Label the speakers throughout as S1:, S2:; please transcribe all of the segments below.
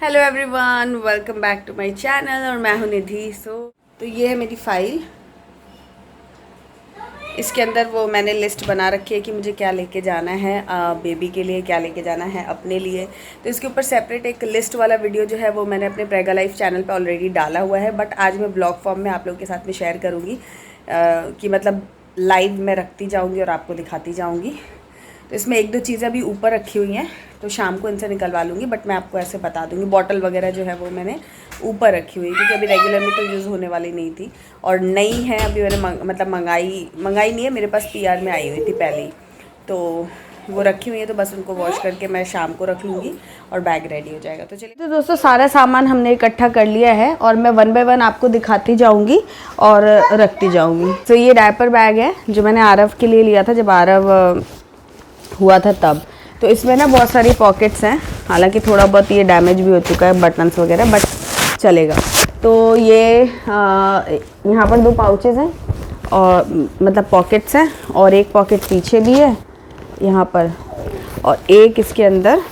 S1: Hello everyone, welcome back to my channel और मैं हूं निधि। तो ये है मेरी फ़ाइल। इसके अंदर वो मैंने लिस्ट बना रखी है कि मुझे क्या लेके जाना है, बेबी के लिए क्या लेके जाना है, अपने लिए। तो इसके ऊपर सेपरेट एक लिस्ट वाला वीडियो जो है वो मैंने अपने प्रेगा लाइफ चैनल पे ऑलरेडी डाला हुआ है, बट आज मैं ब्लॉग फॉर्म में आप लोगों के साथ में शेयर करूँगी कि मतलब लाइव में रखती जाऊँगी और आपको दिखाती जाऊँगी। तो इसमें एक दो चीज़ें अभी ऊपर रखी हुई हैं, तो शाम को इनसे निकलवा लूँगी, बट मैं आपको ऐसे बता दूँगी। बॉटल वगैरह जो है वो मैंने ऊपर रखी हुई है क्योंकि अभी रेगुलर में तो यूज़ होने वाली नहीं थी और नई है अभी। मैंने मतलब मंगाई नहीं है, मेरे पास पीआर में आई हुई थी पहले ही, तो वो रखी हुई है। तो बस उनको वॉश करके मैं शाम को रख लूँगी और बैग रेडी हो जाएगा। तो चलिए, तो दोस्तों सारा सामान हमने इकट्ठा कर लिया है और मैं वन बाय वन आपको दिखाती जाऊँगी और रखती जाऊँगी। तो ये डायपर बैग है जो मैंने आरव के लिए लिया था जब आरव हुआ था तब। तो इसमें ना बहुत सारी पॉकेट्स हैं, हालांकि थोड़ा बहुत ये डैमेज भी हो चुका है बटन्स वगैरह, बट चलेगा। तो ये यहाँ पर दो पाउचेस हैं और मतलब पॉकेट्स हैं, और एक पॉकेट पीछे भी है यहाँ पर, और एक इसके अंदर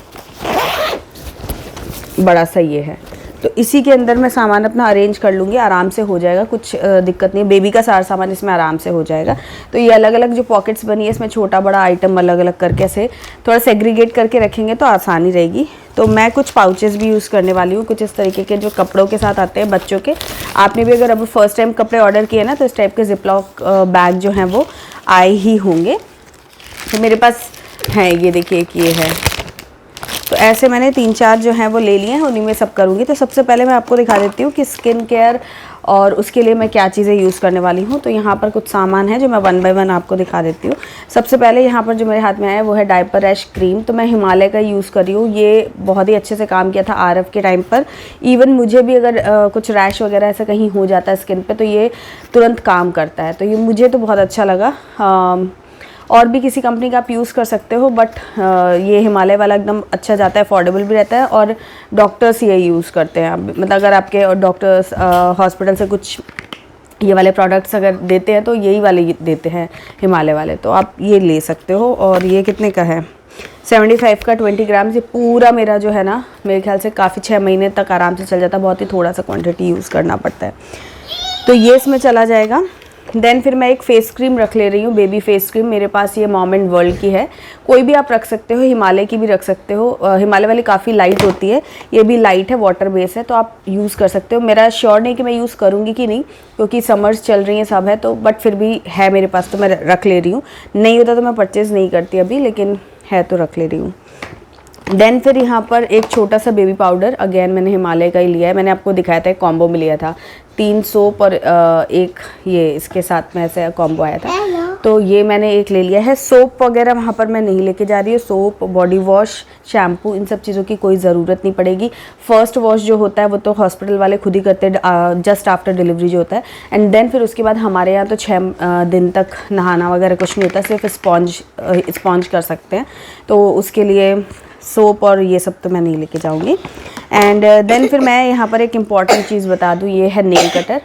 S1: बड़ा सा ये है। तो इसी के अंदर मैं सामान अपना अरेंज कर लूँगी, आराम से हो जाएगा, कुछ दिक्कत नहीं। बेबी का सारा सामान इसमें आराम से हो जाएगा। तो ये अलग अलग जो पॉकेट्स बनी है, इसमें छोटा बड़ा आइटम अलग अलग करके ऐसे थोड़ा सेग्रीगेट करके रखेंगे तो आसानी रहेगी। तो मैं कुछ पाउचेस भी यूज़ करने वाली हूँ, कुछ इस तरीके के जो कपड़ों के साथ आते हैं बच्चों के। आपने भी अगर अब फर्स्ट टाइम कपड़े ऑर्डर किए ना, तो इस टाइप के जिपलॉक बैग जो हैं वो आए ही होंगे। तो मेरे पास हैं, ये देखिए एक ये है। तो ऐसे मैंने 3-4 जो हैं वो ले लिए हैं, उन्हीं में सब करूँगी। तो सबसे पहले मैं आपको दिखा देती हूँ कि स्किन केयर और उसके लिए मैं क्या चीज़ें यूज़ करने वाली हूँ। तो यहाँ पर कुछ सामान है जो मैं वन बाय वन आपको दिखा देती हूँ। सबसे पहले यहाँ पर जो मेरे हाथ में आया है वो है डायपर रैश क्रीम। तो मैं हिमालय का यूज़ कर रही हूँ। ये बहुत ही अच्छे से काम किया था आरव के टाइम पर। इवन मुझे भी अगर कुछ रैश वगैरह ऐसा कहीं हो जाता है स्किन पर, तो ये तुरंत काम करता है। तो ये मुझे तो बहुत अच्छा लगा। और भी किसी कंपनी का आप यूज़ कर सकते हो, बट ये हिमालय वाला एकदम अच्छा जाता है, अफोर्डेबल भी रहता है, और डॉक्टर्स ये यूज़ करते हैं। मतलब अगर आपके डॉक्टर्स हॉस्पिटल से कुछ ये वाले प्रोडक्ट्स अगर देते हैं तो यही वाले देते हैं, हिमालय वाले। तो आप ये ले सकते हो। और ये कितने का है? 75 का 20 ग्राम। से पूरा मेरा जो है ना, मेरे ख्याल से काफ़ी 6 महीने तक आराम से चल जाता है। बहुत ही थोड़ा सा क्वान्टिटी यूज़ करना पड़ता है। तो ये इसमें चला जाएगा। देन फिर मैं एक फ़ेस क्रीम रख ले रही हूँ, बेबी फेस क्रीम। मेरे पास ये मॉम एंड वर्ल्ड की है, कोई भी आप रख सकते हो, हिमालय की भी रख सकते हो। हिमालय वाली काफ़ी लाइट होती है, ये भी लाइट है, वाटर बेस है, तो आप यूज़ कर सकते हो। मेरा श्योर नहीं कि मैं यूज़ करूँगी कि नहीं, क्योंकि समर्स चल रही हैं सब है, तो बट फिर भी है मेरे पास, तो मैं रख ले रही हूँ। नहीं होता तो मैं परचेज़ नहीं करती अभी, लेकिन है तो रख ले रही हूँ। देन फिर यहाँ पर एक छोटा सा बेबी पाउडर, अगेन मैंने हिमालय का ही लिया है। मैंने आपको दिखाया था, एक कॉम्बो में लिया था, 3 सोप और एक ये इसके साथ में ऐसे कॉम्बो आया था, तो ये मैंने एक ले लिया है। सोप वगैरह वहाँ पर मैं नहीं लेके जा रही हूँ। सोप, बॉडी वॉश, शैम्पू, इन सब चीज़ों की कोई ज़रूरत नहीं पड़ेगी। फर्स्ट वॉश जो होता है वो तो हॉस्पिटल वाले खुद ही करते हैं, जस्ट आफ्टर डिलीवरी जो होता है। एंड देन फिर उसके बाद हमारे यहाँ तो 6 दिन तक नहाना वगैरह कुछ नहीं होता, सिर्फ स्पॉन्ज कर सकते हैं। तो उसके लिए सोप और ये सब तो मैं नहीं लेके जाऊंगी। एंड देन फिर मैं यहाँ पर एक इम्पॉर्टेंट चीज़ बता दूँ, ये है nail cutter.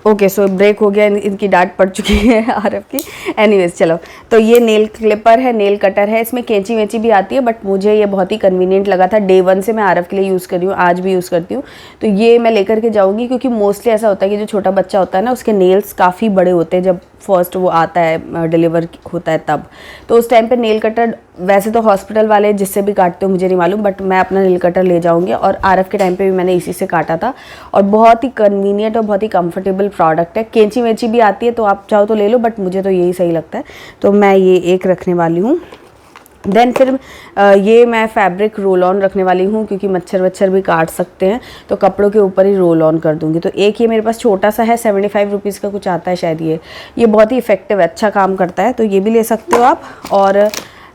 S1: Okay, so break हो गया, इनकी डांट पड़ चुकी है आरव की। एनीवेज चलो, तो ये नेल क्लिपर है, नेल कटर है, इसमें कैंची वेंची भी आती है, बट मुझे ये बहुत ही कन्वीनियंट लगा था। डे 1 से मैं आरव के लिए यूज़ कर रही हूँ, आज भी यूज़ करती हूँ। तो ये मैं लेकर के जाऊँगी, क्योंकि मोस्टली ऐसा होता है कि जो छोटा बच्चा होता है ना, उसके नेल्स काफ़ी बड़े होते हैं जब फर्स्ट वो आता है, डिलीवर होता है तब। तो उस टाइम पे नेल कटर, वैसे तो हॉस्पिटल वाले जिससे भी काटते हो मुझे नहीं मालूम, बट मैं अपना नेल कटर ले जाऊंगी। और आरव के टाइम पे भी मैंने इसी से काटा था, और बहुत ही कन्वीनियंट और बहुत ही कंफर्टेबल प्रोडक्ट है। कैंची वेंची भी आती है, तो आप चाहो तो ले लो, बट मुझे तो यही सही लगता है, तो मैं ये एक रखने वाली हूँ। देन फिर ये मैं फैब्रिक रोल ऑन रखने वाली हूँ, क्योंकि मच्छर वच्छर भी काट सकते हैं, तो कपड़ों के ऊपर ही रोल ऑन कर दूँगी। तो एक ये मेरे पास छोटा सा है, 75 रुपीज़ का कुछ आता है शायद। ये बहुत ही इफ़ेक्टिव, अच्छा काम करता है, तो ये भी ले सकते हो आप। और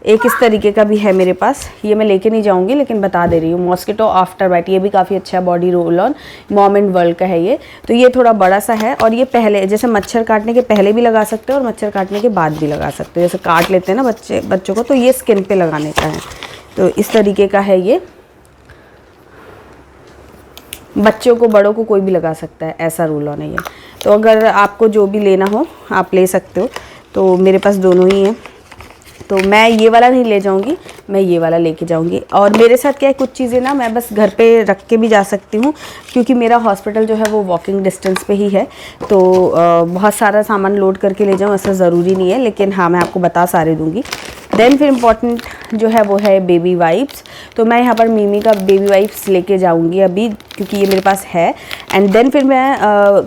S1: एक इस तरीके का भी है मेरे पास, ये मैं लेके नहीं जाऊंगी लेकिन बता दे रही हूँ, मॉस्किटो आफ्टर बाइट। ये भी काफ़ी अच्छा है, body roll on, mom and world का है ये। तो ये थोड़ा बड़ा सा है, और ये पहले जैसे मच्छर काटने के पहले भी लगा सकते हो और मच्छर काटने के बाद भी लगा सकते हो। जैसे काट लेते हैं ना बच्चों को, तो ये स्किन पे लगाने का है। तो इस तरीके का है ये, बच्चों को बड़ों को कोई भी लगा सकता है, ऐसा रोल ऑन है ये। तो अगर आपको जो भी लेना हो आप ले सकते हो। तो मेरे पास दोनों ही हैं, तो मैं ये वाला नहीं ले जाऊंगी, मैं ये वाला लेके जाऊँगी। और मेरे साथ क्या है, कुछ चीज़ें ना मैं बस घर पे रख के भी जा सकती हूँ, क्योंकि मेरा हॉस्पिटल जो है वो वॉकिंग डिस्टेंस पे ही है। तो बहुत सारा सामान लोड करके ले जाऊँ ऐसा ज़रूरी नहीं है, लेकिन हाँ मैं आपको बता सारे दूँगी। देन फिर इम्पॉर्टेंट जो है वो है बेबी वाइप्स। तो मैं यहाँ पर मिमी का बेबी वाइप्स लेके जाऊँगी अभी, क्योंकि ये मेरे पास है। एंड देन फिर मैं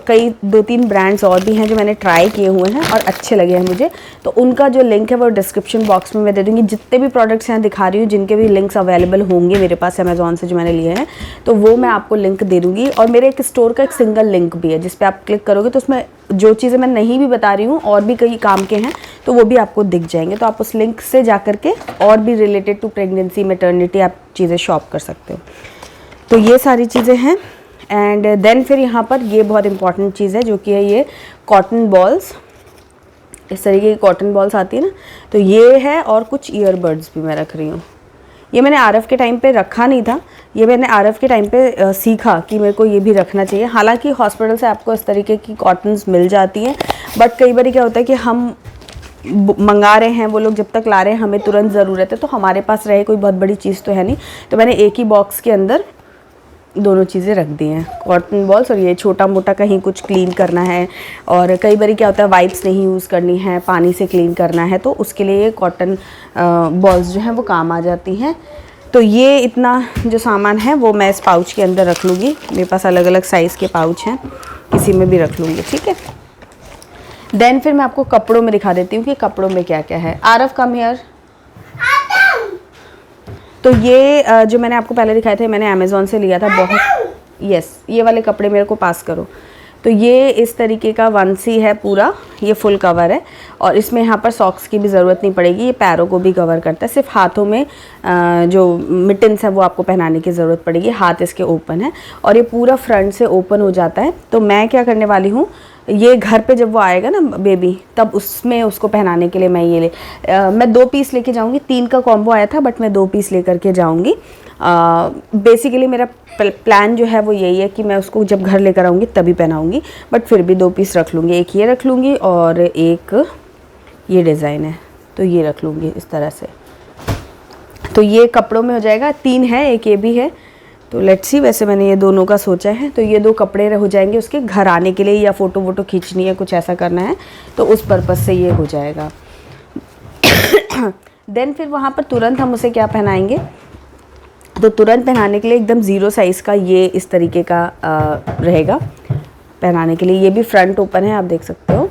S1: कई 2-3 ब्रांड्स और भी हैं जो मैंने ट्राई किए हुए हैं और अच्छे लगे हैं मुझे, तो उनका जो लिंक है वो डिस्क्रिप्शन बॉक्स में मैं दे दूँगी। जितने भी प्रोडक्ट्स यहाँ दिखा रही हूँ, जिनके भी लिंक्स अवेलेबल होंगे मेरे पास अमेज़ॉन से जो मैंने लिए हैं, तो वो मैं आपको लिंक दे दूँगी। और मेरे एक स्टोर का एक सिंगल लिंक भी है, जिस पर आप क्लिक करोगे तो उसमें जो चीज़ें मैं नहीं भी बता रही हूँ और भी कई काम के हैं, तो वो भी आपको दिख जाएंगे। तो आप उस लिंक से जा करके और भी रिलेटेड टू प्रेगनेंसी, मैटरनिटी आप चीज़ें शॉप कर सकते हो। तो ये सारी चीज़ें हैं। एंड देन फिर यहाँ पर ये बहुत इंपॉर्टेंट चीज़ है, जो कि है ये कॉटन बॉल्स। इस तरीके की कॉटन बॉल्स आती है ना, तो ये है। और कुछ ईयरबड्स भी मैं रख रही हूँ। ये मैंने आरएफ के टाइम पे रखा नहीं था, ये मैंने आरएफ के टाइम पे सीखा कि मेरे को ये भी रखना चाहिए। हालांकि हॉस्पिटल से आपको इस तरीके की कॉटन्स मिल जाती हैं, बट कई बार क्या होता है कि हम मंगा रहे हैं, वो लोग जब तक ला रहे हैं हमें तुरंत ज़रूरत है, तो हमारे पास रहे कोई बहुत बड़ी चीज़ तो है नहीं, तो मैंने एक ही बॉक्स के अंदर दोनों चीज़ें रख दी हैं, कॉटन बॉल्स और ये छोटा मोटा कहीं कुछ क्लीन करना है। और कई बार क्या होता है वाइप्स नहीं यूज़ करनी है, पानी से क्लीन करना है, तो उसके लिए ये कॉटन बॉल्स जो हैं वो काम आ जाती हैं। तो ये इतना जो सामान है वो मैं इस पाउच के अंदर रख लूँगी। मेरे पास अलग अलग साइज़ के पाउच हैं, किसी में भी रख लूँगी, ठीक है। देन फिर मैं आपको कपड़ों में दिखा देती हूँ कि कपड़ों में क्या क्या है। Aarav come here. तो ये जो मैंने आपको पहले दिखाए थे, मैंने अमेज़ॉन से लिया था बहुत। यस, ये वाले कपड़े मेरे को पास करो। तो ये इस तरीके का वनसी है पूरा, ये फुल कवर है और इसमें यहाँ पर सॉक्स की भी ज़रूरत नहीं पड़ेगी। ये पैरों को भी कवर करता है, सिर्फ हाथों में जो मिटन्स है वो आपको पहनाने की ज़रूरत पड़ेगी। हाथ इसके ओपन है और ये पूरा फ्रंट से ओपन हो जाता है। तो मैं क्या करने वाली हूँ, ये घर पे जब वो आएगा ना बेबी, तब उसमें उसको पहनाने के लिए मैं ये मैं 2 पीस लेके जाऊँगी। 3 का कॉम्बो आया था, बट मैं 2 पीस लेकर के जाऊँगी। बेसिकली मेरा प्लान जो है वो यही है कि मैं उसको जब घर लेकर आऊँगी तभी पहनाऊँगी, बट फिर भी 2 पीस रख लूँगी। एक ये रख लूँगी और एक ये डिज़ाइन है तो ये रख लूँगी इस तरह से। तो ये कपड़ों में हो जाएगा। 3 है, एक ये भी है। तो लेट्स सी, वैसे मैंने ये दोनों का सोचा है। तो ये 2 कपड़े हो जाएंगे उसके घर आने के लिए, या फ़ोटो वोटो खींचनी है, कुछ ऐसा करना है तो उस पर्पज़ से ये हो जाएगा। देन फिर वहाँ पर तुरंत हम उसे क्या पहनाएंगे, तो तुरंत पहनाने के लिए एकदम 0 साइज़ का ये इस तरीके का रहेगा पहनाने के लिए। ये भी फ्रंट ओपन है, आप देख सकते हो।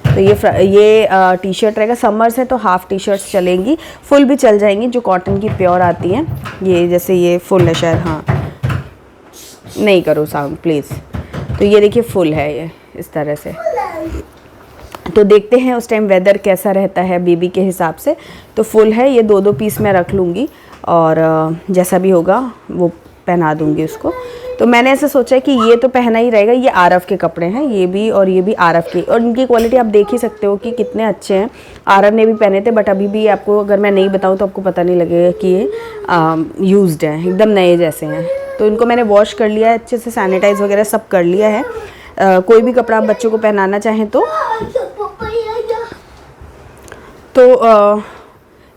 S1: तो ये टी शर्ट रहेगा। समर्स है तो हाफ़ टी शर्ट्स चलेंगी, फुल भी चल जाएंगी जो कॉटन की प्योर आती हैं। ये जैसे ये फुल है शायद, हाँ नहीं करो साउंड प्लीज़। तो ये देखिए फुल है ये इस तरह से। तो देखते हैं उस टाइम वेदर कैसा रहता है बेबी के हिसाब से। तो फुल है, ये 2-2 पीस मैं रख लूँगी और जैसा भी होगा वो पहना दूँगी उसको। तो मैंने ऐसा सोचा कि ये तो पहना ही रहेगा। ये आरव के कपड़े हैं, ये भी और ये भी आरव के, और इनकी क्वालिटी आप देख ही सकते हो कि कितने अच्छे हैं। आरव ने भी पहने थे, बट अभी भी आपको अगर मैं नहीं बताऊँ तो आपको पता नहीं लगेगा कि ये यूज्ड हैं, एकदम नए जैसे हैं। तो इनको मैंने वॉश कर लिया है अच्छे से, सैनिटाइज़ वगैरह सब कर लिया है। कोई भी कपड़ा आप बच्चों को पहनाना चाहें तो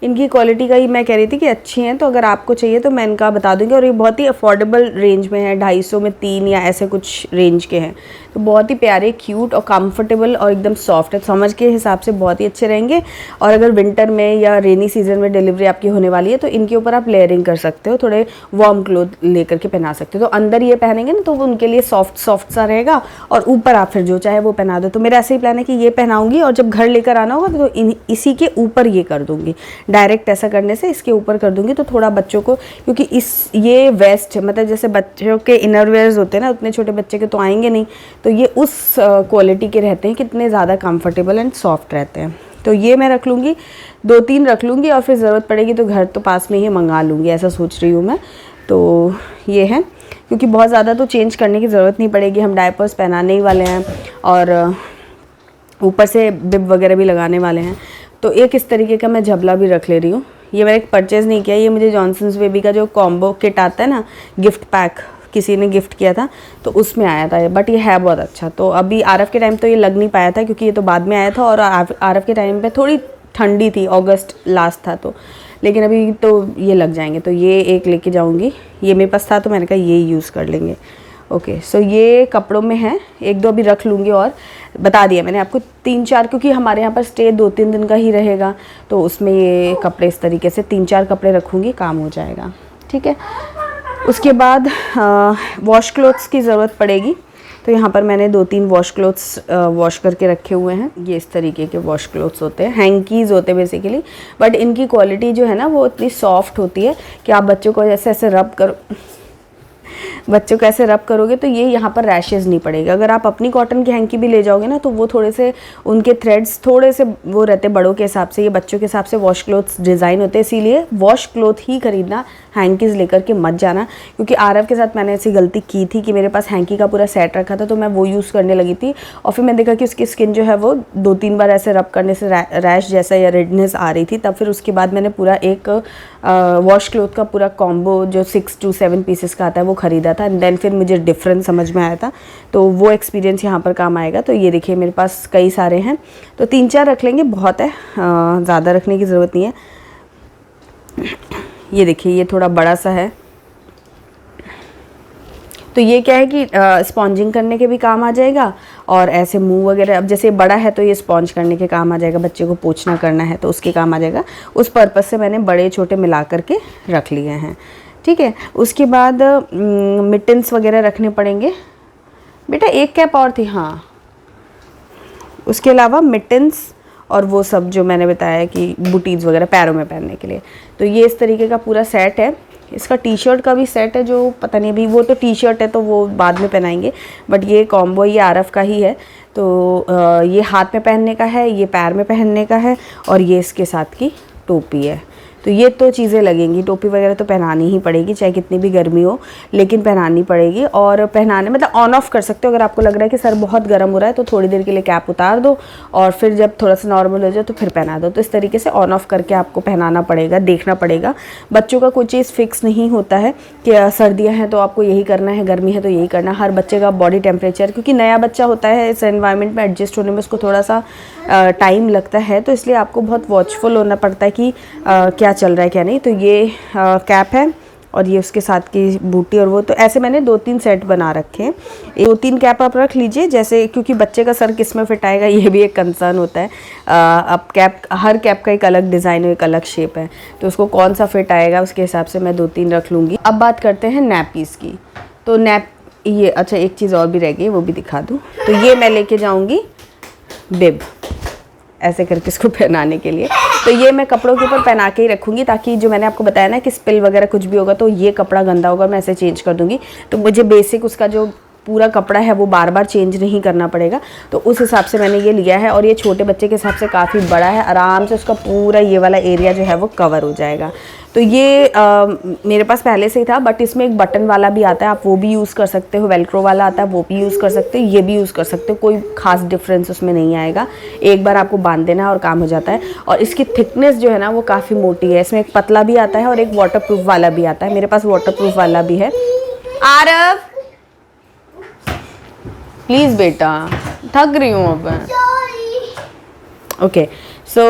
S1: इनकी क्वालिटी का ही मैं कह रही थी कि अच्छी हैं। तो अगर आपको चाहिए तो मैं इनका बता दूंगी। और ये बहुत ही अफोर्डेबल रेंज में है, 250 में 3 या ऐसे कुछ रेंज के हैं। तो बहुत ही प्यारे, क्यूट और कंफर्टेबल और एकदम सॉफ्ट है। समझ के हिसाब से बहुत ही अच्छे रहेंगे। और अगर विंटर में या रेनी सीजन में डिलीवरी आपकी होने वाली है तो इनके ऊपर आप लेयरिंग कर सकते हो, थोड़े वार्म क्लोथ लेकर के पहना सकते हो। तो अंदर ये पहनेंगे ना तो वो उनके लिए सॉफ्ट सा रहेगा, और ऊपर आप फिर जो चाहे वो पहना दो। तो मेरा ऐसे ही प्लान है कि ये पहनाऊंगी और जब घर लेकर आना होगा तो इसी के ऊपर ये कर दूंगी। डायरेक्ट ऐसा करने से इसके ऊपर कर दूंगी तो थोड़ा बच्चों को, क्योंकि ये वेस्ट मतलब जैसे बच्चों के इनरवेयर्स होते हैं ना, उतने छोटे बच्चे के तो आएंगे नहीं, तो ये उस क्वालिटी के रहते हैं, कितने ज़्यादा कंफर्टेबल एंड सॉफ्ट रहते हैं। तो ये मैं रख लूँगी, 2-3 रख लूँगी और फिर ज़रूरत पड़ेगी तो घर तो पास में ही मंगा लूँगी, ऐसा सोच रही हूँ मैं। तो ये है, क्योंकि बहुत ज़्यादा तो चेंज करने की ज़रूरत नहीं पड़ेगी, हम डायपर्स पहनाने ही वाले हैं और ऊपर से बिब वगैरह भी लगाने वाले हैं। तो एक इस तरीके का मैं झबला भी रख ले रही हूँ। ये मैंने परचेज़ नहीं किया, ये मुझे जॉनसन्स बेबी का जो कॉम्बो किट आता है ना, गिफ्ट पैक किसी ने गिफ्ट किया था तो उसमें आया था, बट ये है बहुत अच्छा। तो अभी आरव के टाइम तो ये लग नहीं पाया था क्योंकि ये तो बाद में आया था, और आरव के टाइम पे थोड़ी ठंडी थी, अगस्त लास्ट था, तो लेकिन अभी तो ये लग जाएंगे, तो ये एक लेके जाऊँगी। ये मेरे पास था तो मैंने कहा ये यूज़ कर लेंगे। ओके, सो ये कपड़ों में है, 1-2 अभी रख लूँगी। और बता दिया मैंने आपको 3-4, क्योंकि हमारे यहाँ पर स्टे 2-3 दिन का ही रहेगा, तो उसमें ये कपड़े इस तरीके से 3-4 कपड़े रखूँगी, काम हो जाएगा। ठीक है, उसके बाद वॉश क्लोथ्स की ज़रूरत पड़ेगी। तो यहाँ पर मैंने 2-3 वॉश क्लोथ्स वॉश करके रखे हुए हैं। ये इस तरीके के वॉश क्लोथ्स होते हैं, हैंकीज़ होते हैं बेसिकली, बट इनकी क्वालिटी जो है ना वो इतनी सॉफ्ट होती है कि आप बच्चों को जैसे ऐसे रब करो, बच्चों को ऐसे रब करोगे तो ये यहाँ पर रैशेज़ नहीं पड़ेगा। अगर आप अपनी कॉटन की हैंकी भी ले जाओगे ना तो वो थोड़े से उनके थ्रेड्स थोड़े से वो रहते बड़ों के हिसाब से, ये बच्चों के हिसाब से वॉश क्लोथ्स डिज़ाइन होते हैं। इसीलिए वॉश क्लोथ ही खरीदना, हैंकीज़ लेकर के मत जाना। क्योंकि आरव के साथ मैंने ऐसी गलती की थी कि मेरे पास हैंकी का पूरा सेट रखा था, तो मैं वो यूज़ करने लगी थी और फिर मैंने देखा कि उसकी स्किन जो है वो 2-3 बार ऐसे रब करने से रैश जैसा या रेडनेस आ रही थी। तब फिर उसके बाद मैंने पूरा एक वॉश क्लोथ का पूरा कॉम्बो जो 6 to 7 पीसेस का आता है वो ख़रीदा था। एंड देन फिर मुझे डिफरेंस समझ में आया था, तो वो एक्सपीरियंस यहाँ पर काम आएगा। तो ये देखिए मेरे पास कई सारे हैं, तो 3-4 रख लेंगे, बहुत है, ज़्यादा रखने की ज़रूरत नहीं है। ये देखिए ये थोड़ा बड़ा सा है, तो ये क्या है कि स्पॉन्जिंग करने के भी काम आ जाएगा और ऐसे मुंह वगैरह, अब जैसे बड़ा है तो ये स्पॉन्ज करने के काम आ जाएगा, बच्चे को पोंछना करना है तो उसके काम आ जाएगा। उस पर्पज़ से मैंने बड़े छोटे मिला करके रख लिए हैं। ठीक है, उसके बाद मिटन्स वगैरह रखने पड़ेंगे। बेटा एक कैप और थी, हाँ, उसके अलावा मिटन्स और वो सब जो मैंने बताया कि बूटीज़ वगैरह पैरों में पहनने के लिए। तो ये इस तरीके का पूरा सेट है। इसका टी शर्ट का भी सेट है, जो पता नहीं अभी, वो तो टी शर्ट है तो वो बाद में पहनाएंगे, बट ये कॉम्बो ये आरव का ही है। तो ये हाथ में पहनने का है, ये पैर में पहनने का है और ये इसके साथ की टोपी है। तो ये तो चीज़ें लगेंगी, टोपी वगैरह तो पहनानी ही पड़ेगी चाहे कितनी भी गर्मी हो, लेकिन पहनानी पड़ेगी। और पहनाने मतलब ऑन ऑफ कर सकते हो, अगर आपको लग रहा है कि सर बहुत गर्म हो रहा है तो थोड़ी देर के लिए कैप उतार दो और फिर जब थोड़ा सा नॉर्मल हो जाए तो फिर पहना दो। तो इस तरीके से ऑन ऑफ करके आपको पहनाना पड़ेगा, देखना पड़ेगा। बच्चों का कोई चीज़ फिक्स नहीं होता है कि सर्दियाँ हैं तो आपको यही करना है, गर्मी है तो यही करना। हर बच्चे का बॉडी टेम्परेचर, क्योंकि नया बच्चा होता है, इस एनवायरनमेंट में एडजस्ट होने में उसको थोड़ा सा टाइम लगता है, तो इसलिए आपको बहुत वॉचफुल होना पड़ता है कि क्या चल रहा है क्या नहीं। तो ये कैप है और ये उसके साथ की बूटी और वो, तो ऐसे मैंने 2-3 सेट बना रखे हैं। 2-3 कैप आप रख लीजिए, जैसे क्योंकि बच्चे का सर किस में फिट आएगा ये भी एक कंसर्न होता है। अब कैप, हर कैप का एक अलग डिज़ाइन और एक अलग शेप है, तो उसको कौन सा फिट आएगा उसके हिसाब से मैं 2-3 रख लूँगी। अब बात करते हैं नैपीज़ की। तो ये अच्छा एक चीज़ और भी रह गई, वो भी दिखा दूँ। तो ये मैं लेके जाऊँगी बिब, ऐसे करके इसको पहनाने के लिए। तो ये मैं कपड़ों के ऊपर पहना के ही रखूँगी, ताकि जो मैंने आपको बताया ना कि स्पिल वगैरह कुछ भी होगा तो ये कपड़ा गंदा होगा, मैं ऐसे चेंज कर दूँगी, तो मुझे बेसिक उसका जो पूरा कपड़ा है वो बार बार चेंज नहीं करना पड़ेगा। तो उस हिसाब से मैंने ये लिया है और ये छोटे बच्चे के हिसाब से काफ़ी बड़ा है, आराम से उसका पूरा ये वाला एरिया जो है वो कवर हो जाएगा। तो ये मेरे पास पहले से ही था, बट इसमें एक बटन वाला भी आता है, आप वो भी यूज़ कर सकते हो, वेलक्रो वाला आता है वो भी यूज़ कर सकते हो, ये भी यूज़ कर सकते हो, कोई खास डिफरेंस उसमें नहीं आएगा। एक बार आपको बांध देना है और काम हो जाता है। और इसकी थिकनेस जो है ना वो काफ़ी मोटी है, इसमें एक पतला भी आता है और एक वाटरप्रूफ वाला भी आता है। मेरे पास वाटरप्रूफ वाला भी है। आरव प्लीज़ बेटा, थक रही हूँ अब। ओके, सो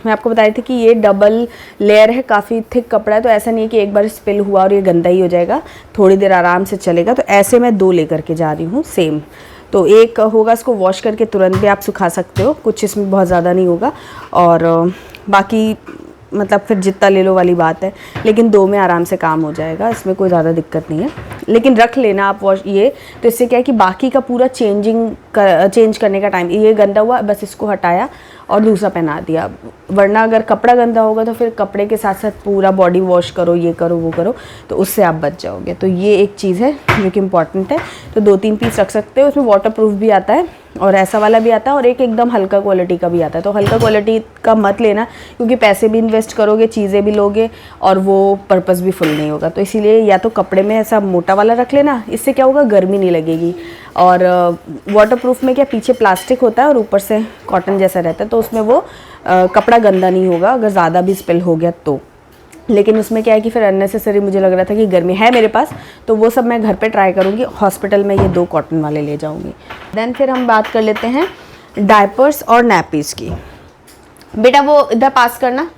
S1: मैं आपको बताई थी कि ये डबल लेयर है, काफ़ी थिक कपड़ा है, तो ऐसा नहीं है कि एक बार स्पिल हुआ और ये गंदा ही हो जाएगा, थोड़ी देर आराम से चलेगा। तो ऐसे मैं 2 लेकर के जा रही हूँ सेम। तो एक होगा, इसको वॉश करके तुरंत भी आप सुखा सकते हो, कुछ इसमें बहुत ज़्यादा नहीं होगा, और बाकी मतलब फिर जितना ले लो वाली बात है, लेकिन 2 में आराम से काम हो जाएगा, इसमें कोई ज़्यादा दिक्कत नहीं है। लेकिन रख लेना आप वॉश ये, तो इससे क्या है कि बाकी का पूरा चेंज करने का टाइम, ये गंदा हुआ बस इसको हटाया और दूसरा पहना दिया। वरना अगर कपड़ा गंदा होगा तो फिर कपड़े के साथ साथ पूरा बॉडी वॉश करो, ये करो वो करो, तो उससे आप बच जाओगे। तो ये एक चीज़ है जो कि इम्पॉर्टेंट है। तो 2-3 पीस रख सकते हो, उसमें वाटरप्रूफ भी आता है और ऐसा वाला भी आता है और एक एकदम हल्का क्वालिटी का भी आता है। तो हल्का क्वालिटी का मत लेना, क्योंकि पैसे भी इन्वेस्ट करोगे, चीज़ें भी लोगे और वो पर्पस भी फुल नहीं होगा। तो इसीलिए या तो कपड़े में ऐसा मोटा वाला रख लेना, इससे क्या होगा गर्मी नहीं लगेगी। और वाटरप्रूफ में क्या पीछे प्लास्टिक होता है और ऊपर से कॉटन जैसा रहता है, तो उसमें वो कपड़ा गंदा नहीं होगा अगर ज़्यादा भी स्पिल हो गया तो। लेकिन उसमें क्या है कि फिर अननेसेसरी मुझे लग रहा था कि गर्मी है मेरे पास, तो वो सब मैं घर पे ट्राई करूँगी। हॉस्पिटल में ये 2 कॉटन वाले ले जाऊँगी। देन फिर हम बात कर लेते हैं डायपर्स और नैपीज़ की। बेटा वो इधर पास करना,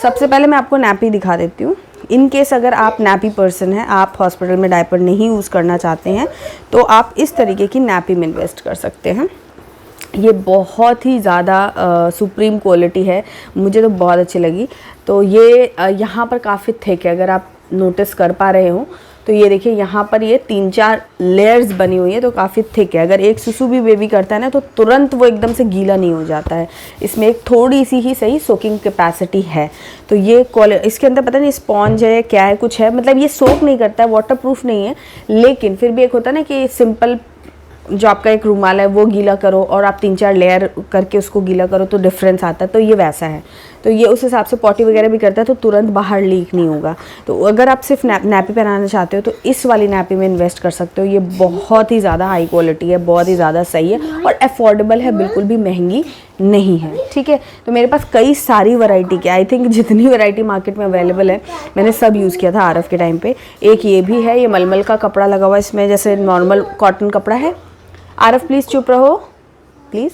S1: सबसे पहले मैं आपको नैपी दिखा देती हूँ। इन केस अगर आप नैपी पर्सन हैं, आप हॉस्पिटल में डायपर नहीं यूज़ करना चाहते हैं, तो आप इस तरीके की नैपी में इन्वेस्ट कर सकते हैं। ये बहुत ही ज़्यादा सुप्रीम क्वालिटी है, मुझे तो बहुत अच्छी लगी। तो ये यहाँ पर काफ़ी थिक है, अगर आप नोटिस कर पा रहे हो तो ये देखिए यहाँ पर ये 3-4 लेयर्स बनी हुई है, तो काफ़ी थिक है। अगर एक सुसु भी बेबी करता है ना तो तुरंत वो एकदम से गीला नहीं हो जाता है। इसमें एक थोड़ी सी ही सही सोकिंग कैपेसिटी है। तो ये इसके अंदर पता नहीं स्पॉन्ज है क्या है, कुछ है, मतलब ये सोक नहीं करता है, वाटर प्रूफ नहीं है, लेकिन फिर भी एक होता है ना कि सिंपल जो आपका एक रुमाल है वो गीला करो और आप 3-4 लेयर करके उसको गीला करो तो डिफरेंस आता है। तो ये वैसा है, तो ये उस हिसाब से पॉटी वगैरह भी करता है तो तुरंत बाहर लीक नहीं होगा। तो अगर आप सिर्फ नैपी पहनाना चाहते हो तो इस वाली नैपी में इन्वेस्ट कर सकते हो। ये बहुत ही ज़्यादा हाई क्वालिटी है, बहुत ही ज़्यादा सही है और अफोर्डेबल है, बिल्कुल भी महंगी नहीं है। ठीक है, तो मेरे पास कई सारी वैरायटी की, आई थिंक जितनी वैरायटी मार्केट में अवेलेबल है मैंने सब यूज़ किया था आरफ के टाइम पे। एक ये भी है, ये मलमल का कपड़ा लगा हुआ है इसमें, जैसे नॉर्मल कॉटन कपड़ा है। आरफ प्लीज़ चुप रहो प्लीज़।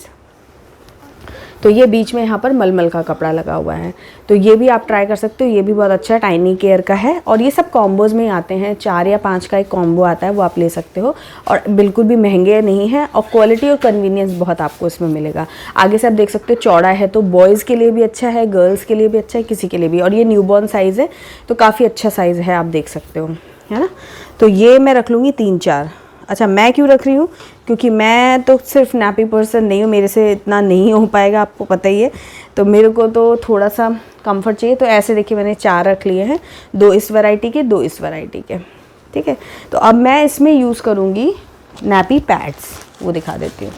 S1: तो ये बीच में यहाँ पर मलमल का कपड़ा लगा हुआ है, तो ये भी आप ट्राई कर सकते हो। ये भी बहुत अच्छा टाइनी केयर का है और ये सब कॉम्बोज में आते हैं, 4 या 5 का एक कॉम्बो आता है, वो आप ले सकते हो और बिल्कुल भी महंगे नहीं हैं और क्वालिटी और कन्वीनियंस बहुत आपको इसमें मिलेगा। आगे से आप देख सकते हो चौड़ा है, तो बॉयज़ के लिए भी अच्छा है, गर्ल्स के लिए भी अच्छा है, किसी के लिए भी। और ये न्यूबॉर्न साइज़ है तो काफ़ी अच्छा साइज़ है, आप देख सकते हो, है ना। तो ये मैं रख लूँगी 3-4। अच्छा, मैं क्यों रख रही हूँ, क्योंकि मैं तो सिर्फ नैपी पर्सन नहीं हूँ, मेरे से इतना नहीं हो पाएगा, आपको पता ही है। तो मेरे को तो थोड़ा सा कंफर्ट चाहिए, तो ऐसे देखिए मैंने 4 रख लिए हैं, 2 इस वैरायटी के, 2 इस वैरायटी के। ठीक है, तो अब मैं इसमें यूज़ करूँगी नैपी पैड्स, वो दिखा देती हूँ।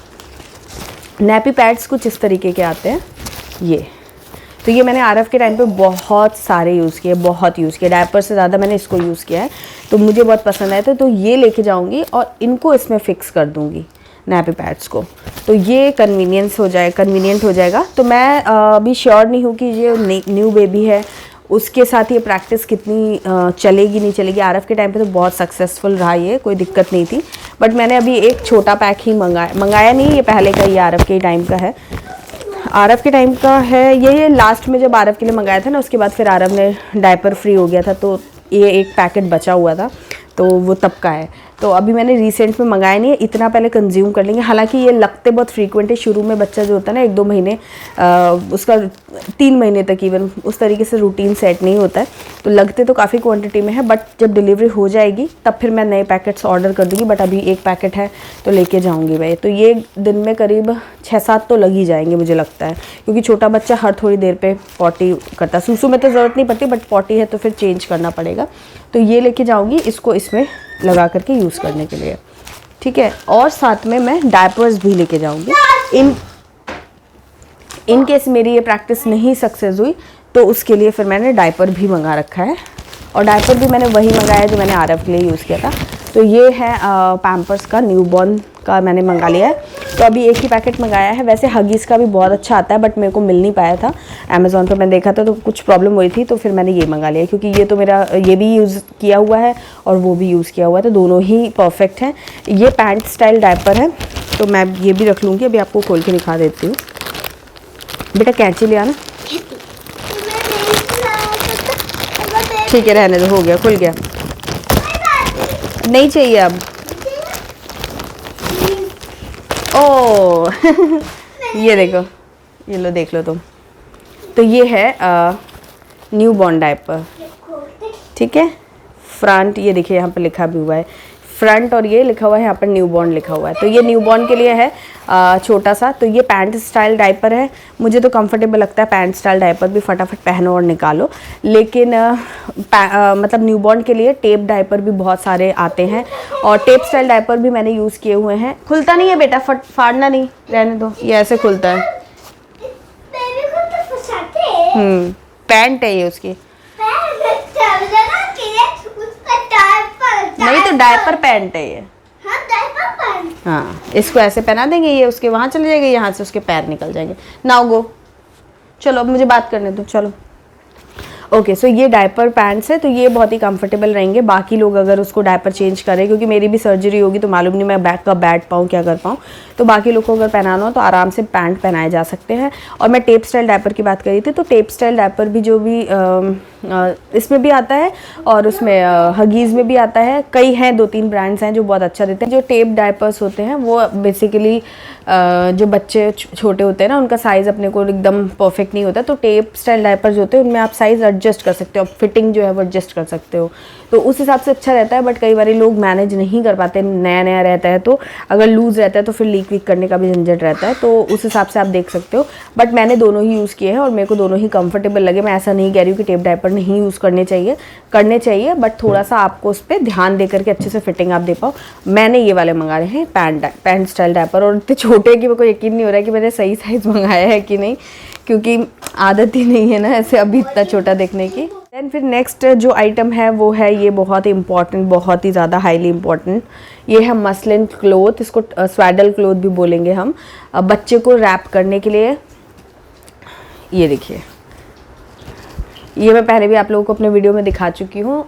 S1: नैपी पैड्स कुछ इस तरीके के आते हैं ये। तो ये मैंने आरफ के टाइम पे बहुत सारे यूज़ किए, बहुत यूज़ किए, डायपर से ज़्यादा मैंने इसको यूज़ किया है, तो मुझे बहुत पसंद आया था। तो ये लेके जाऊँगी और इनको इसमें फ़िक्स कर दूँगी नैपी पैड्स को, तो ये कन्वीनियंट हो जाएगा। तो मैं अभी श्योर नहीं हूँ कि ये न्यू बेबी है उसके साथ ये प्रैक्टिस कितनी चलेगी नहीं चलेगी। आरफ के टाइम पे तो बहुत सक्सेसफुल रहा, ये कोई दिक्कत नहीं थी। बट मैंने अभी एक छोटा पैक ही मंगाया नहीं, ये पहले का ही आरफ के टाइम का है, आरफ के टाइम का है ये लास्ट में जब आरफ के लिए मंगाया था ना, उसके बाद फिर आरफ ने डायपर फ्री हो गया था, तो ये एक पैकेट बचा हुआ था, तो वो तब का है। तो अभी मैंने रिसेंट में मंगाया नहीं है, इतना पहले कंज्यूम कर लेंगे। हालांकि ये लगते बहुत फ्रीक्वेंट है, शुरू में बच्चा जो होता है ना 1-2 महीने उसका 3 महीने तक इवन उस तरीके से रूटीन सेट नहीं होता है, तो लगते तो काफ़ी क्वांटिटी में है, बट जब डिलीवरी हो जाएगी तब फिर मैं नए पैकेट्स ऑर्डर कर दूँगी। बट अभी एक पैकेट है तो लेके जाऊँगी भाई। तो ये दिन में करीब 6-7 तो लग ही जाएंगे मुझे लगता है, क्योंकि छोटा बच्चा हर थोड़ी देर पे पॉटी करता है। सूसू में तो ज़रूरत नहीं पड़ती, बट पॉटी है तो फिर चेंज करना पड़ेगा। तो ये लेके जाऊँगी इसको इसमें लगा करके यूज़ करने के लिए, ठीक है। और साथ में मैं डायपर्स भी लेके जाऊँगी, इन केस मेरी ये प्रैक्टिस नहीं सक्सेस हुई तो उसके लिए फिर मैंने डायपर भी मंगा रखा है। और डायपर भी मैंने वही मंगाया जो मैंने आरफ के लिए यूज़ किया था। तो ये है पैम्पर्स का न्यूबॉर्न का मैंने मंगा लिया है, तो अभी एक ही पैकेट मंगाया है। वैसे हगीज़ का भी बहुत अच्छा आता है, बट मेरे को मिल नहीं पाया था, अमेज़ॉन पर मैंने देखा था तो कुछ प्रॉब्लम हुई थी, तो फिर मैंने ये मंगा लिया, क्योंकि ये तो मेरा ये भी यूज़ किया हुआ है और वो भी यूज़ किया हुआ है, तो दोनों ही परफेक्ट हैं। ये पैंट स्टाइल डायपर है, तो मैं ये भी रख लूँगी। अभी आपको खोल के दिखा देती हूँ। बेटा कैंची ले आना, ठीक है रहने दो, हो गया, खुल गया, नहीं चाहिए अब। ओह ये देखो, ये लो देख लो तुम। तो ये है न्यू बॉर्न डायपर, ठीक है। फ्रंट ये देखिए यहाँ पर लिखा भी हुआ है फ्रंट, और ये लिखा हुआ है यहाँ पर न्यू बॉर्न लिखा हुआ है। तो ये न्यू बॉर्न के लिए है छोटा सा। तो ये पैंट स्टाइल डायपर है, मुझे तो कंफर्टेबल लगता है पैंट स्टाइल डायपर भी, फटाफट पहनो और निकालो। लेकिन मतलब न्यू बॉर्न के लिए टेप डायपर भी बहुत सारे आते हैं, और टेप स्टाइल डायपर भी मैंने यूज़ किए हुए हैं। खुलता नहीं है बेटा, फाड़ना नहीं, रहने दो, ये ऐसे खुलता है। पैंट है ये उसकी, नहीं तो डायपर पैंट है ये। हाँ, इसको ऐसे पहना देंगे, ये उसके वहाँ चले जाएंगे, यहाँ से उसके पैर निकल जाएंगे। नाउ गो, चलो अब मुझे बात करने दो, चलो। ओके, सो ये डायपर पैंट्स है, तो ये बहुत ही कंफर्टेबल रहेंगे। बाकी लोग अगर उसको डायपर चेंज करें, क्योंकि मेरी भी सर्जरी होगी तो मालूम नहीं मैं बैक कब बैठ पाऊँ, क्या कर पाऊँ, तो बाकी लोग को अगर पहनाना हो तो आराम से पैंट पहनाए जा सकते हैं। और मैं टेप स्टाइल डायपर की बात करी थी, तो टेप स्टाइल डायपर भी जो भी इसमें भी आता है और उसमें हगीज़ में भी आता है। कई हैं, 2-3 ब्रांड्स हैं जो बहुत अच्छा देते हैं। जो टेप डायपर्स होते हैं वो बेसिकली जो बच्चे छोटे होते हैं ना, उनका साइज़ अपने को एकदम परफेक्ट नहीं होता, तो टेप स्टाइल डायपर्स होते हैं उनमें आप साइज़ एडजस्ट कर सकते हो, फिटिंग जो है वो एडजस्ट कर सकते हो, तो उस हिसाब से अच्छा रहता है। बट कई बार लोग मैनेज नहीं कर पाते, नया नया रहता है, तो अगर लूज़ रहता है तो फिर लीक वीक करने का भी झंझट रहता है, तो उस हिसाब से आप देख सकते हो। बट मैंने दोनों ही यूज़ किए हैं और मेरे को दोनों ही कंफर्टेबल लगे। मैं ऐसा नहीं कह रही हूँ कि टेप डायपर नहीं यूज़ करने चाहिए, बट थोड़ा सा आपको उस पर ध्यान दे करके अच्छे से फिटिंग आप दे पाओ। मैंने ये वाले मंगा रहे हैं पैंट स्टाइल डायपर, और इतने छोटे कि मेरे को यकीन नहीं हो रहा है कि मैंने सही साइज़ मंगाया है कि नहीं, क्योंकि आदत ही नहीं है ना ऐसे अभी इतना छोटा देखने की। देन फिर नेक्स्ट जो आइटम है वो है ये बहुत ही इंपॉर्टेंट, बहुत ही ज़्यादा हाईली इंपॉर्टेंट, ये है मसलिन क्लोथ। इसको स्वैडल क्लोथ भी बोलेंगे हम। बच्चे को रैप करने के लिए, ये देखिए, ये मैं पहले भी आप लोगों को अपने वीडियो में दिखा चुकी हूँ।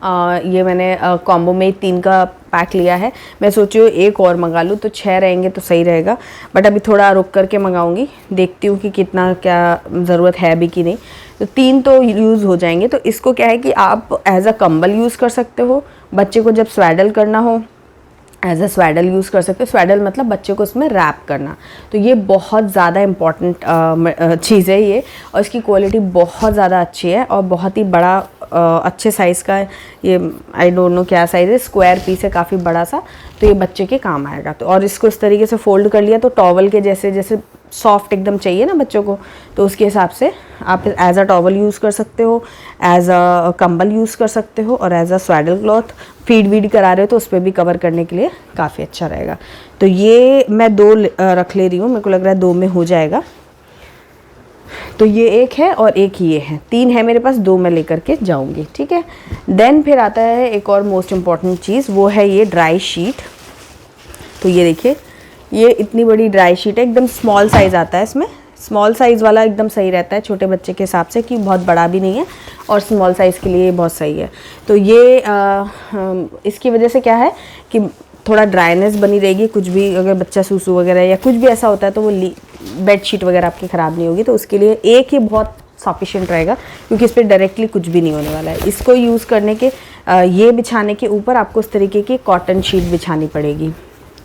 S1: ये मैंने कॉम्बो में 3 का पैक लिया है। मैं सोची हूँ एक और मंगा लूँ तो 6 रहेंगे तो सही रहेगा, बट अभी थोड़ा रुक करके मंगाऊंगी, देखती हूँ कि कितना क्या ज़रूरत है भी कि नहीं। तो 3 तो यूज़ हो जाएंगे। तो इसको क्या है कि आप एज अ कंबल यूज़ कर सकते हो, बच्चे को जब स्वैडल करना हो एज अ स्वैडल यूज़ कर सकते हो। स्वैडल मतलब बच्चे को उसमें रैप करना, तो ये बहुत ज़्यादा इम्पॉर्टेंट चीज़ है ये, और इसकी क्वालिटी बहुत ज़्यादा अच्छी है और बहुत ही बड़ा अच्छे साइज़ का ये, आई डोंट नो क्या साइज़ है, स्क्वायर पीस है काफ़ी बड़ा सा, तो ये बच्चे के काम आएगा। तो और इसको इस तरीके से फोल्ड कर लिया तो टॉवल के जैसे सॉफ्ट एकदम चाहिए ना बच्चों को, तो उसके हिसाब से आप एज अ टॉवल यूज़ कर सकते हो, एज अ कंबल यूज़ कर सकते हो, और as a swaddle cloth feed weed करा रहे हो तो उस पर भी कवर करने के लिए काफ़ी अच्छा रहेगा। तो ये मैं 2 रख ले रही हूँ, मेरे को लग रहा है 2 में हो जाएगा। तो ये एक है और एक ये है, 3 है मेरे पास, 2 मैं लेकर के जाऊँगी, ठीक है। देन फिर आता है एक और मोस्ट इम्पॉर्टेंट चीज़, वो है ये ड्राई शीट। तो ये देखिए, ये इतनी बड़ी ड्राई शीट है, एकदम स्मॉल साइज़ आता है इसमें। स्मॉल साइज़ वाला एकदम सही रहता है छोटे बच्चे के हिसाब से, कि बहुत बड़ा भी नहीं है और स्मॉल साइज़ के लिए बहुत सही है। तो ये इसकी वजह से क्या है कि थोड़ा ड्राइनेस बनी रहेगी, कुछ भी अगर बच्चा सूसू वगैरह या कुछ भी ऐसा होता है तो वो बेडशीट वगैरह आपकी ख़राब नहीं होगी। तो उसके लिए एक ही बहुत सफिशिएंट रहेगा, क्योंकि इस पर डायरेक्टली कुछ भी नहीं होने वाला है। इसको यूज़ करने के ये बिछाने के ऊपर आपको इस तरीके की कॉटन शीट बिछानी पड़ेगी,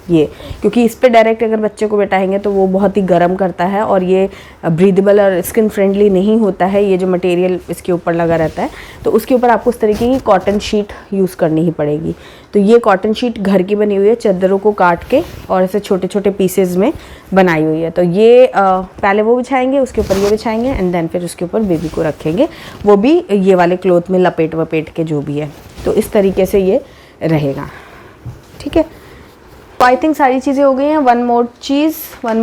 S1: ये, क्योंकि इस पे डायरेक्ट अगर बच्चे को बैठाएंगे तो वो बहुत ही गर्म करता है और ये ब्रीदेबल और स्किन फ्रेंडली नहीं होता है, ये जो मटेरियल इसके ऊपर लगा रहता है। तो उसके ऊपर आपको इस तरीके की कॉटन शीट यूज़ करनी ही पड़ेगी। तो ये कॉटन शीट घर की बनी हुई है, चादरों को काट के और ऐसे छोटे छोटे पीसेज में बनाई हुई है। तो ये पहले वो बिछाएंगे, उसके ऊपर ये बिछाएंगे, एंड देन फिर उसके ऊपर बेबी को रखेंगे, वो भी ये वाले क्लोथ में लपेट वपेट के जो भी है। तो इस तरीके से ये रहेगा, ठीक है। तो आई थिंक सारी चीज़ें हो गई हैं। वन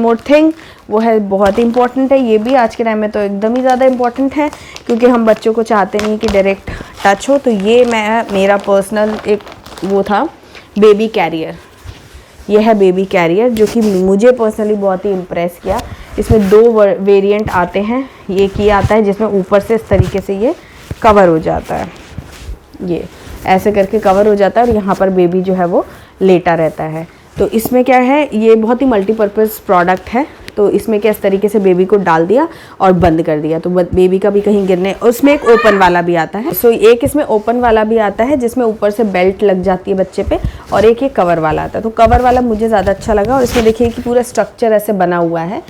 S1: मोर थिंग, वो है बहुत ही इंपॉर्टेंट है, ये भी आज के टाइम में तो एकदम ही ज़्यादा इंपॉर्टेंट है, क्योंकि हम बच्चों को चाहते नहीं कि डायरेक्ट टच हो। तो ये मेरा पर्सनल एक वो था, बेबी कैरियर। ये है बेबी कैरियर, जो कि मुझे पर्सनली बहुत ही इम्प्रेस किया। इसमें 2 वेरिएंट आते हैं। ये आता है जिसमें ऊपर से इस तरीके से ये कवर हो जाता है, ये ऐसे करके कवर हो जाता है, और यहाँ पर बेबी जो है वो लेटा रहता है। तो इसमें क्या है, ये बहुत ही मल्टीपर्पज़ प्रोडक्ट है। तो इसमें क्या, इस तरीके से बेबी को डाल दिया और बंद कर दिया, तो बेबी का भी कहीं गिरने, उसमें एक ओपन वाला भी आता है। सो एक इसमें ओपन वाला भी आता है जिसमें ऊपर से बेल्ट लग जाती है बच्चे पे, और एक ये कवर वाला आता है। तो कवर वाला मुझे ज़्यादा अच्छा लगा, और इसमें देखिए कि पूरा स्ट्रक्चर ऐसे बना हुआ है।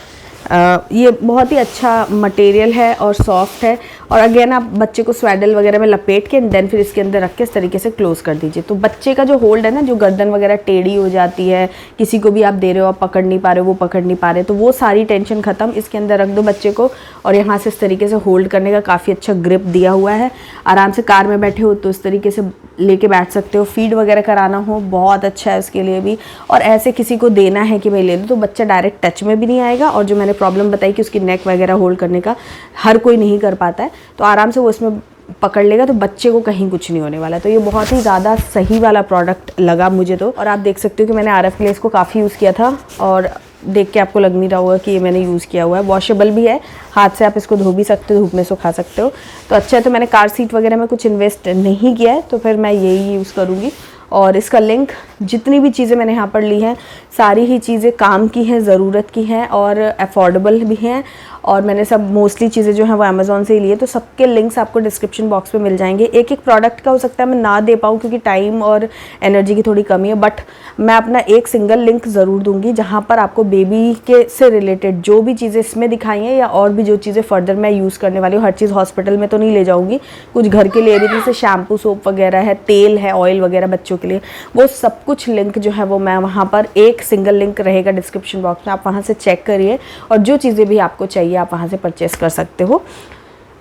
S1: ये बहुत ही अच्छा मटेरियल है और सॉफ्ट है, और अगेन आप बच्चे को स्वैडल वगैरह में लपेट के देन फिर इसके अंदर रख के इस तरीके से क्लोज कर दीजिए। तो बच्चे का जो होल्ड है ना, जो गर्दन वगैरह टेढ़ी हो जाती है, किसी को भी आप दे रहे हो, आप पकड़ नहीं पा रहे हो, वो पकड़ नहीं पा रहे, तो वो सारी टेंशन खत्म। इसके अंदर रख दो बच्चे को, और यहाँ से इस तरीके से होल्ड करने का काफ़ी अच्छा ग्रिप दिया हुआ है। आराम से कार में बैठे हो तो इस तरीके से लेके बैठ सकते हो। फीड वगैरह कराना हो बहुत अच्छा है उसके लिए भी, और ऐसे किसी को देना है कि भाई ले लो, तो बच्चा डायरेक्ट टच में भी नहीं आएगा। और जो मैंने प्रॉब्लम बताई कि उसकी नेक वगैरह होल्ड करने का हर कोई नहीं कर पाता है, तो आराम से वो इसमें पकड़ लेगा, तो बच्चे को कहीं कुछ नहीं होने वाला। तो ये बहुत ही ज़्यादा सही वाला प्रोडक्ट लगा मुझे तो। और आप देख सकते हो कि मैंने आरएफ के लिए इसको काफ़ी यूज़ किया था, और देख के आपको लग नहीं रहा होगा कि ये मैंने यूज़ किया हुआ है। वॉशेबल भी है, हाथ से आप इसको धो भी सकते हो, धूप में सुखा सकते हो। तो अच्छा है, तो मैंने कार सीट वगैरह में कुछ इन्वेस्ट नहीं किया है, तो फिर मैं यही यूज़ करूँगी। और इसका लिंक, जितनी भी चीज़ें मैंने यहाँ पर ली हैं सारी ही चीज़ें काम की हैं, ज़रूरत की हैं और अफोर्डेबल भी हैं। और मैंने सब मोस्टली चीज़ें जो हैं वो अमेज़ॉन से ही ली है, तो सबके लिंक्स आपको डिस्क्रिप्शन बॉक्स में मिल जाएंगे। एक एक प्रोडक्ट का हो सकता है मैं ना दे पाऊँ क्योंकि टाइम और एनर्जी की थोड़ी कमी है, बट मैं अपना एक सिंगल लिंक ज़रूर दूंगी जहाँ पर आपको बेबी के से रिलेटेड जो भी चीज़ें इसमें दिखाई हैं या और भी जो चीज़ें फर्दर मैं यूज़ करने वाली हूँ, हर चीज़ हॉस्पिटल में तो नहीं ले जाऊँगी, कुछ घर के लिए भी, जैसे शैम्पू सोप वगैरह है, तेल है, ऑयल वगैरह बच्चों के लिए, वो सब कुछ लिंक जो है वो मैं वहाँ पर एक सिंगल लिंक रहेगा डिस्क्रिप्शन बॉक्स में, आप वहाँ से चेक करिए और जो चीज़ें भी आपको चाहिए आप वहाँ से परचेस कर सकते हो।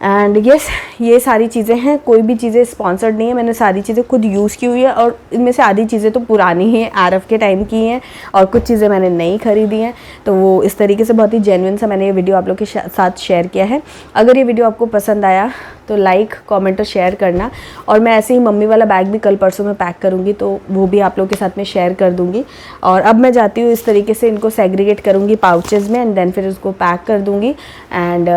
S1: एंड यस, ये सारी चीज़ें हैं, कोई भी चीज़ें स्पॉन्सर्ड नहीं है, मैंने सारी चीज़ें खुद यूज़ की हुई है और इनमें से आधी चीज़ें तो पुरानी हैं, आरफ के टाइम की हैं और कुछ चीज़ें मैंने नई खरीदी हैं। तो वो इस तरीके से बहुत ही जेन्युइन सा मैंने ये वीडियो आप लोग के साथ शेयर किया है। अगर ये वीडियो आपको पसंद आया तो लाइक, कमेंट और शेयर करना। और मैं ऐसे ही मम्मी वाला बैग भी कल परसों में पैक करूँगी, तो वो भी आप लोग के साथ में शेयर कर दूँगी। और अब मैं जाती हूँ, इस तरीके से इनको सेग्रीगेट करूँगी पाउचेज़ में एंड देन फिर उसको पैक कर दूँगी एंड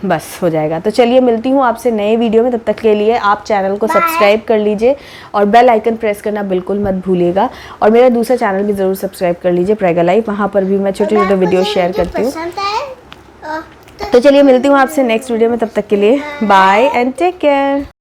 S1: बस हो जाएगा। तो चलिए मिलती हूँ आपसे नए वीडियो में, तब तक के लिए आप चैनल को सब्सक्राइब कर लीजिए और बेल आइकन प्रेस करना बिल्कुल मत भूलिएगा। और मेरा दूसरा चैनल भी ज़रूर सब्सक्राइब कर लीजिए, प्रेगा लाइफ, वहाँ पर भी मैं छोटे छोटे वीडियो शेयर करती हूँ। तो चलिए मिलती हूँ आपसे नेक्स्ट वीडियो में, तब तक के लिए बाय एंड टेक केयर।